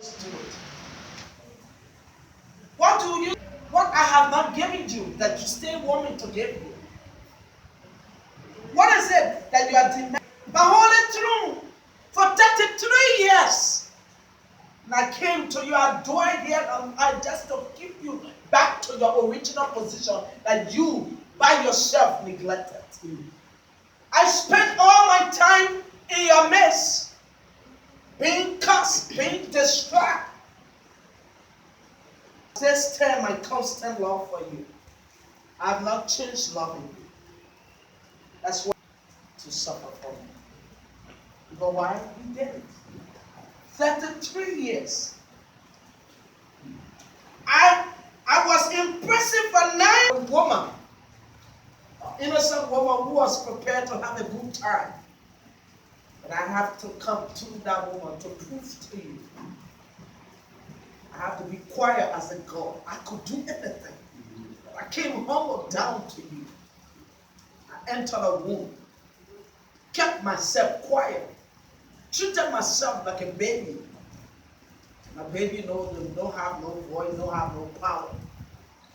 do it. What I have not given you that you still want me to give you? What is it that you are demanding? The Holy Throne for 33 years. And I came to you, I dwelled here on earth just to keep you back to your original position that you by yourself neglected. I spent all my time in your midst, being cursed, being distracted. This time my constant love for you. I have not changed loving you. That's why to suffer for me. You know why? You did it. 33 years. I was in prison for 9 woman. An innocent woman who was prepared to have a good time. But I have to come to that woman to prove to you. I have to be quiet as a God. I could do anything. But I came humble down to you. I entered a womb. Kept myself quiet. Treated myself like a baby. My baby don't have no voice, don't have no power.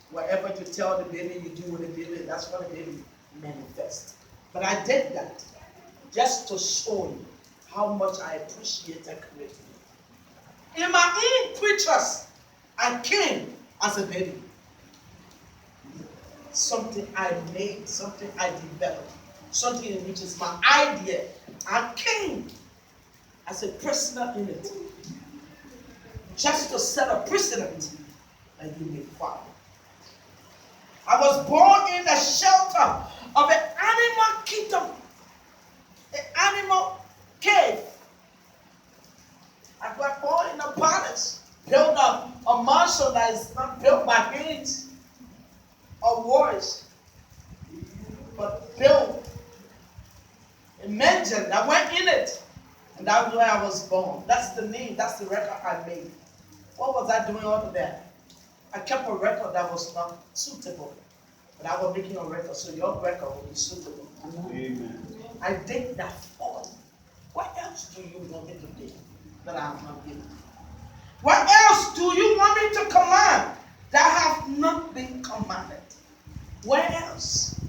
Whatever you tell the baby, you do with the baby. That's what the baby manifests. But I did that just to show you how much I appreciate and create you. In my own creatures, I came as a baby. Something I made, something I developed, something which is my idea. I came as a prisoner in it, just to set a precedent and you may follow. I was born in the shelter of an animal kingdom, an animal cave. I was born in a palace, built a mansion that is not built by hands or warriors, but built a mansion that went in it. And that's where I was born. That's the name, that's the record I made. What was I doing over there? I kept a record that was not suitable. But I was making a record, so your record will be suitable. Amen. I did that for you. What else do you want me to do that I have not given? What else do you want me to command that have not been commanded? Where else?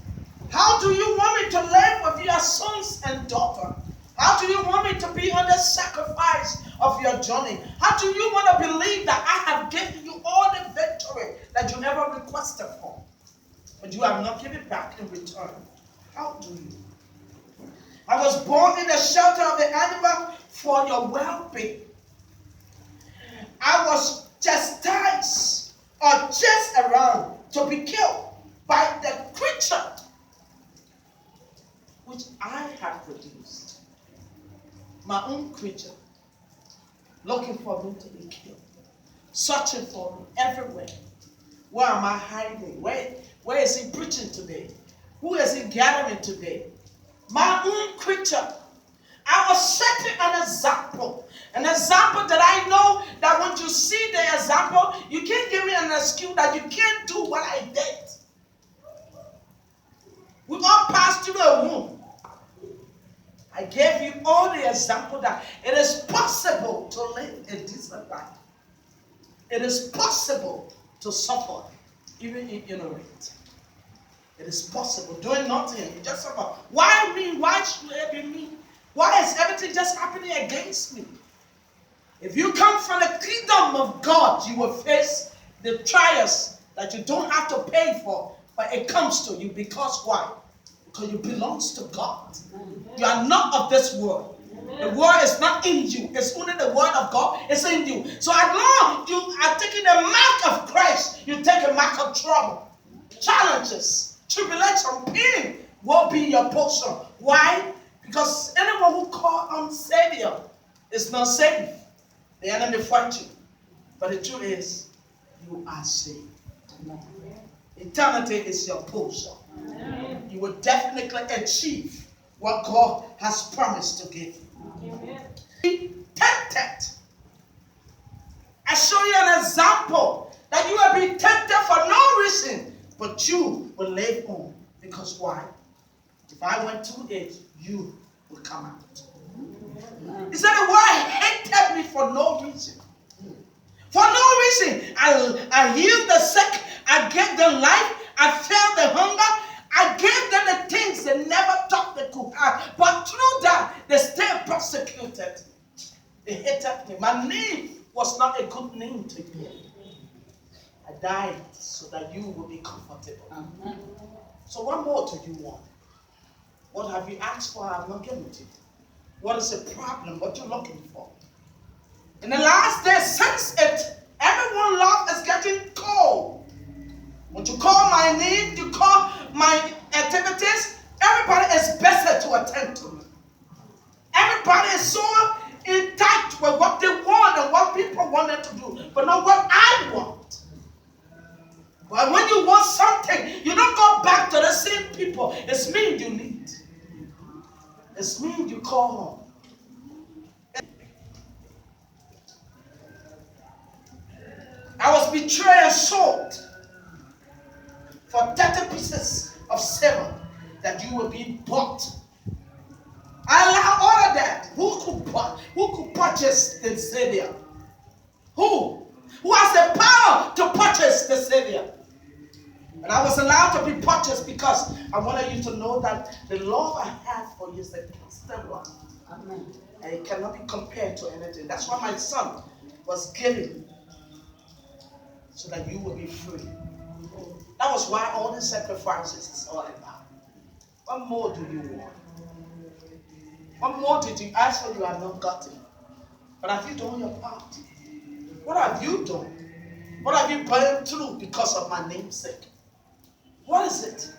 How do you want me to live with your sons and daughters? How do you want me to be on the sacrifice of your journey? How do you want to believe that I have given you all the victory that you ever requested for? But you have not given back in return. How do you? I was born in the shelter of the animal for your well-being. I was chastised or chased around to be killed by the creature which I have produced. My own creature, looking for me to be killed, searching for me everywhere. Where am I hiding? Where is he preaching today? Who is he gathering today? My own creature. I was setting an example that I know that when you see the example, you can't give me an excuse that you can't do what I did. We all passed through a womb. I gave you all the example that it is possible to live a decent life. It is possible to suffer, even in ignorance. It is possible. Doing nothing, you just suffer. Why me? Why should it be me? Why is everything just happening against me? If you come from the kingdom of God, you will face the trials that you don't have to pay for, but it comes to you because why? Because you belong to God. You are not of this world. The word is not in you. It's only the word of God is in you. So as long as you are taking the mark of Christ, you take a mark of trouble. Challenges, tribulation, pain will be your portion. Why? Because anyone who calls on Savior is not saved. The enemy fights you. But the truth is, you are saved. Eternity is your portion. You will definitely achieve what God has promised to give you. Be tempted. I show you an example that you will be tempted for no reason, but you will live on. Because why? If I went through it, you will come out. He said the world hated me for no reason. For no reason. I healed the sick. I gave them life. I fed the hunger. I gave them the things they never thought they could have. But through that, they still persecuted. They hated me. My name was not a good name to you. I died so that you will be comfortable. So what more do you want? What have you asked for? I have not given to you. What is the problem? What you're looking for? In the last days, since everyone's love is getting cold. When you call my name, you call my activities, everybody is better to attend to me. Everybody is so in touch with what they want and what people wanted to do, but not what I want. But when you want something, you don't go back to the same people. It's me you need. It's me you call home. I was betrayed and sold for 30 pieces of silver that you will be bought. I allow all of that. Who could purchase the Savior? Who? Who has the power to purchase the Savior? And I was allowed to be purchased because I wanted you to know that the love I have for you is a constant love. Amen. And it cannot be compared to anything. That's why my son was given so that you will be free. That was why all the sacrifices is all about. What more do you want? What more did you ask for? You have not gotten. But have you done your part? What have you done? What have you been through because of my name's sake? What is it?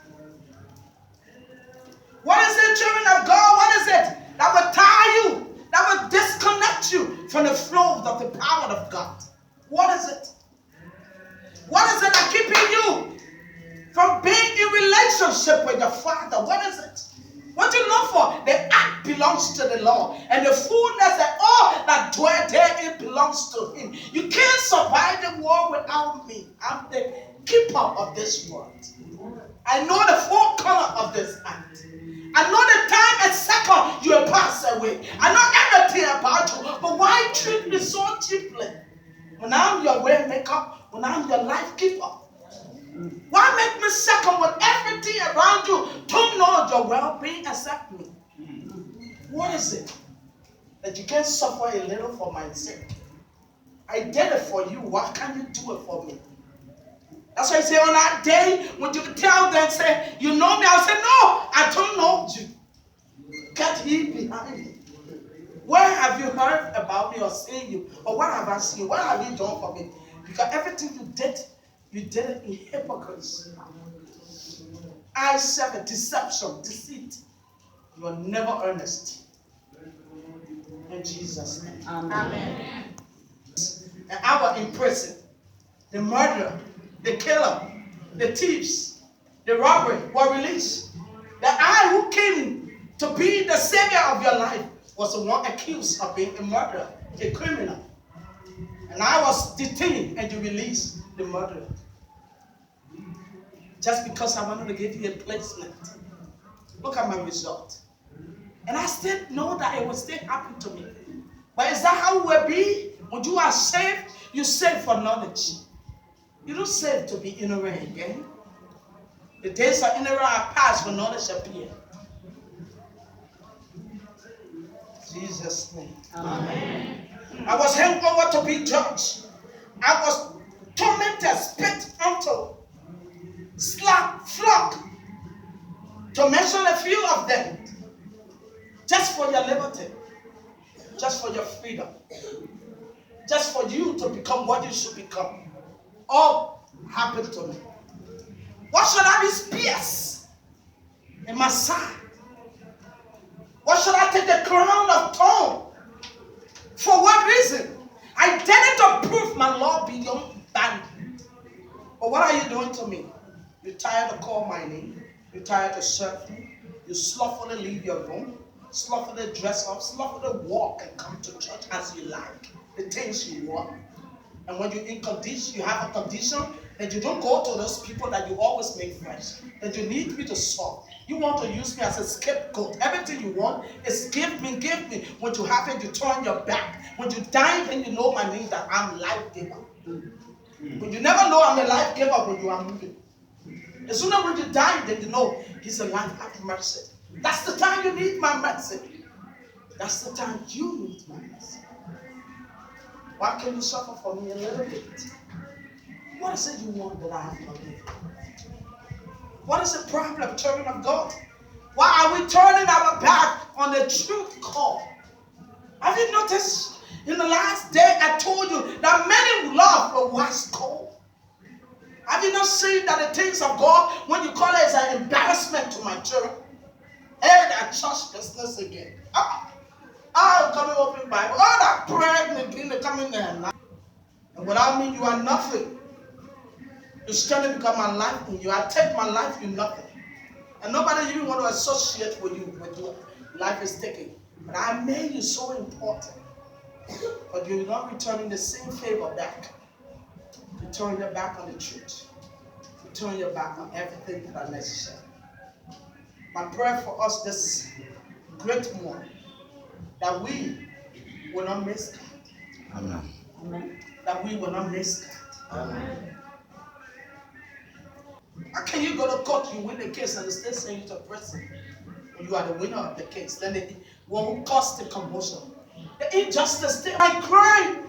What is it, children of God? What is it that will tie you, that will disconnect you from the flow of the power of God? What is it? What is it that keeping you from being in relationship with your Father? What is it? What you look for? The act belongs to the Lord, and the fullness and all that dwell there, it belongs to Him. You can't survive the world without me. I'm the keeper of this world. I know the four corners of this act. I know the time and second you will pass away. I know everything about you, but why treat me so cheaply? When I'm your way maker, when I'm your life keeper, why make me second with everything around you? Don't know your well-being except me. What is it that you can suffer a little for my sake? I did it for you. Why can't you do it for me? That's why I say on that day, when you tell them, say, you know me, I'll say, no, I don't know you. Get ye behind me. Where have you heard about me or seen you? Or what have I seen? What have you done for me? Because everything you did it in hypocrisy. I serve a deception, deceit. You are never earnest. In Jesus' name. Amen. An hour in prison. The murderer, the killer, the thieves, the robbery were released. The I who came to be the savior of your life was the one accused of being a murderer, a criminal. And I was detained and you released the murderer. Just because I wanted to give you a placement. Look at my result. And I still know that it will still happen to me. But is that how it will be? When you are saved, you save for knowledge. You don't save to be ignorant again. The days of ignorance are past when knowledge appear. Jesus' name. Amen. I was handed over to be judged. I was tormented, spit unto, slapped, flogged. To mention a few of them. Just for your liberty. Just for your freedom. Just for you to become what you should become. All happened to me. What should I be spears in my side? What should I take the crown of thorn? For what reason? I did it to prove my law beyond bounds. But what are you doing to me? You're tired to call my name. You're tired to serve me. You slothfully leave your room. Slothfully dress up. Slothfully walk and come to church as you like. The things you want. And when you're in condition, you have a condition that you don't go to those people that you always make friends, that you need me to solve. You want to use me as a scapegoat. Everything you want is give me, give me. When you have it, you turn your back. When you die, then you know my name, that I'm life giver. When you never know I'm a life giver when you are moving. As soon as when you die, then you know he's a life of mercy. That's the time you need my mercy. That's the time you need my mercy. Why can you suffer for me a little bit? What is it you want that I have not given? What is the problem, children of God? Why are we turning our back on the truth call? Have you noticed in the last day I told you that many love the wax cold? Have you not seen that the things of God, when you call it, is an embarrassment to my children? Hey, that church business again. I'll come and open Bible. Oh, that prayer again, they come in there now. And without me, you are nothing. You still become my life in you. I take my life, you nothing. And nobody even want to associate with you when your life is taken. But I made you so important. But you're not returning the same favor back. You turn your back on the truth. You turn your back on everything that is necessary. My prayer for us this great morning, that we will not miss God. Amen. Amen. That we will not miss God. Amen. How can you go to court, you win the case, and they still send you to prison when you are the winner of the case? Then the one who caused the commotion. The injustice, my crime.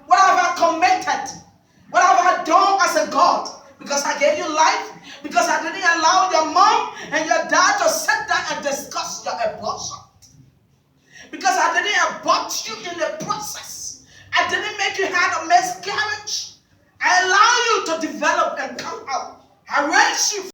What have I committed? What have I done as a God? Because I gave you life? Because I didn't allow your mom and your dad to sit down and discuss your abortion? Because I didn't abort you in the process? I didn't make you have a miscarriage? I allow you to develop and come out. I raised you